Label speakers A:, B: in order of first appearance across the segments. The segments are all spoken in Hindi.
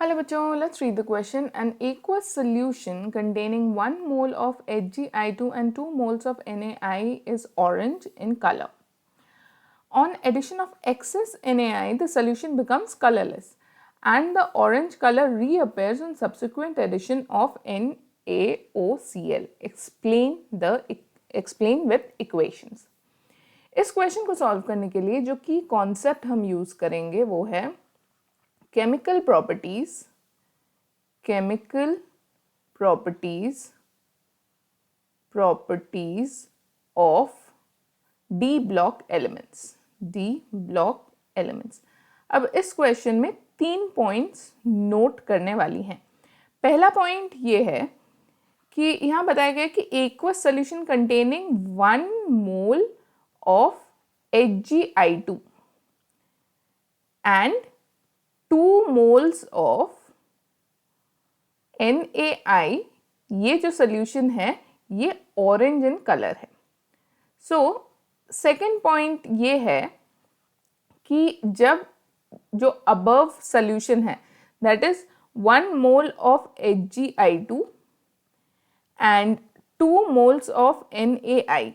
A: Hello bachon, let's read the question. An aqueous solution containing 1 mole of HgI2 and 2 moles of NaI is orange in color. On addition of excess NaI, the solution becomes colorless and the orange color reappears on subsequent addition of NaOCl. Explain with equations. इस क्वेश्चन को सॉल्व करने के लिए जो की कॉन्सेप्ट हम यूज करेंगे वो है chemical properties of d block elements. अब इस क्वेश्चन में 3 पॉइंट्स नोट करने वाली हैं. पहला पॉइंट ये है कि यहाँ बताया गया कि aqueous solution containing 1 mole of HgI2 and 2 moles of NaI, ये जो सोल्यूशन है ये ऑरेंज इन कलर है. सो सेकेंड पॉइंट ये है कि जब जो अबव सोल्यूशन है that is 1 mole of HgI2 and 2 moles of NaI,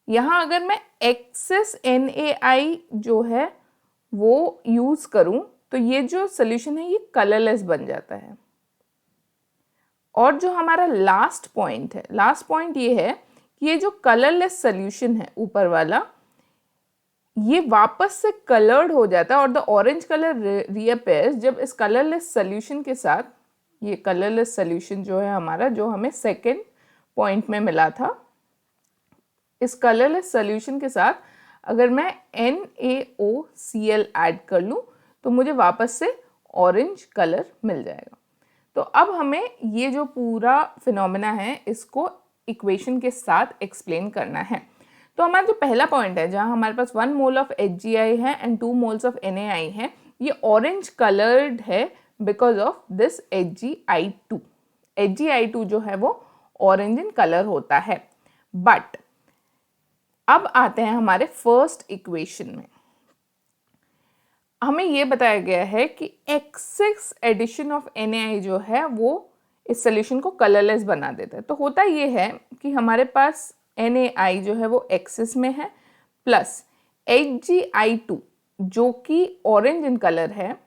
A: यहाँ अगर मैं एक्सेस NaI जो है वो यूज करूं तो ये जो सोल्यूशन है ये कलरलेस बन जाता है. और जो हमारा लास्ट पॉइंट ये है कि ये जो कलरलेस सोल्यूशन है ऊपर वाला ये वापस से कलर्ड हो जाता है और द ऑरेंज कलर रीअपेयर्स जब इस कलरलेस सोल्यूशन के साथ, ये कलरलेस सोल्यूशन जो है हमारा जो हमें सेकेंड पॉइंट में मिला था, इस कलरलेस सोल्यूशन के साथ अगर मैं NaOCl ऐड कर लूँ तो मुझे वापस से ऑरेंज कलर मिल जाएगा. तो अब हमें ये जो पूरा फिनोमेना है इसको इक्वेशन के साथ एक्सप्लेन करना है. तो हमारा जो पहला पॉइंट है जहाँ हमारे पास 1 मोल ऑफ HgI है एंड 2 मोल्स ऑफ NaI है, ये ऑरेंज कलर्ड है because of this HgI2. HgI2 जो है वो ऑरेंज इन कलर होता है. बट अब आते हैं हमारे फर्स्ट इक्वेशन में. हमें ये बताया गया है कि एक्सेस एडिशन ऑफ NaI जो है वो इस सोल्यूशन को कलरलेस बना देता है. तो होता ये है कि हमारे पास NaI जो है वो एक्सेस में है प्लस HgI2 जो कि ऑरेंज इन कलर है,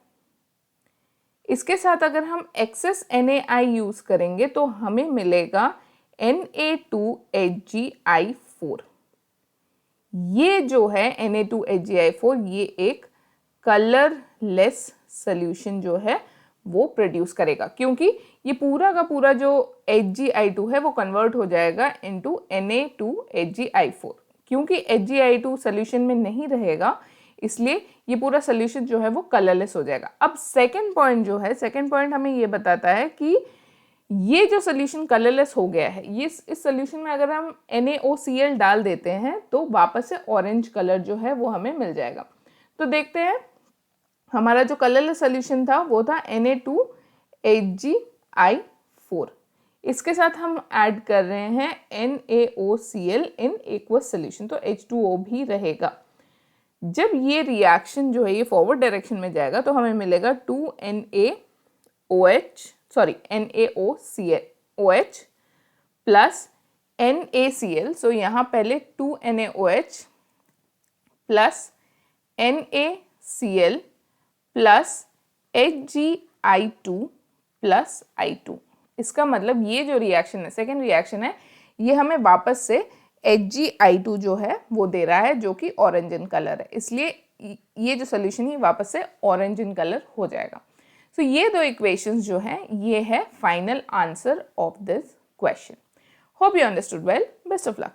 A: इसके साथ अगर हम एक्सेस NaI यूज करेंगे तो हमें मिलेगा Na2HgI4. ये जो है Na2HgI4 ये एक कलरलेस सोल्यूशन जो है वो प्रोड्यूस करेगा क्योंकि ये पूरा का पूरा जो HgI2 है वो कन्वर्ट हो जाएगा इनटू Na2HgI4. क्योंकि HgI2 सोल्यूशन में नहीं रहेगा इसलिए ये पूरा सोल्यूशन जो है वो कलरलेस हो जाएगा. अब सेकेंड पॉइंट हमें ये बताता है कि ये जो सोल्यूशन कलरलेस हो गया है ये इस सोल्यूशन में अगर हम NaOCl डाल देते हैं तो वापस से ऑरेंज कलर जो है वो हमें मिल जाएगा. तो देखते हैं हमारा जो कलरलेस सोल्यूशन था वो था Na2HgI4. इसके साथ हम ऐड कर रहे हैं NaOCl इन एक्वस सोल्यूशन तो H2O भी रहेगा. जब ये रिएक्शन जो है ये फॉरवर्ड डायरेक्शन में जाएगा तो हमें मिलेगा NaOCl प्लस NaCl. सो यहाँ पहले 2 NaOH plus NaCl plus HgI2 plus I2. इसका मतलब ये जो रिएक्शन है सेकेंड रिएक्शन है ये हमें वापस से HgI2 जो है वो दे रहा है जो कि ऑरेंज इन कलर है, इसलिए ये जो सोल्यूशन है वापस से ऑरेंज इन कलर हो जाएगा. सो ये दो इक्वेशंस जो हैं ये है final answer of this question. Hope you understood well. Best of luck.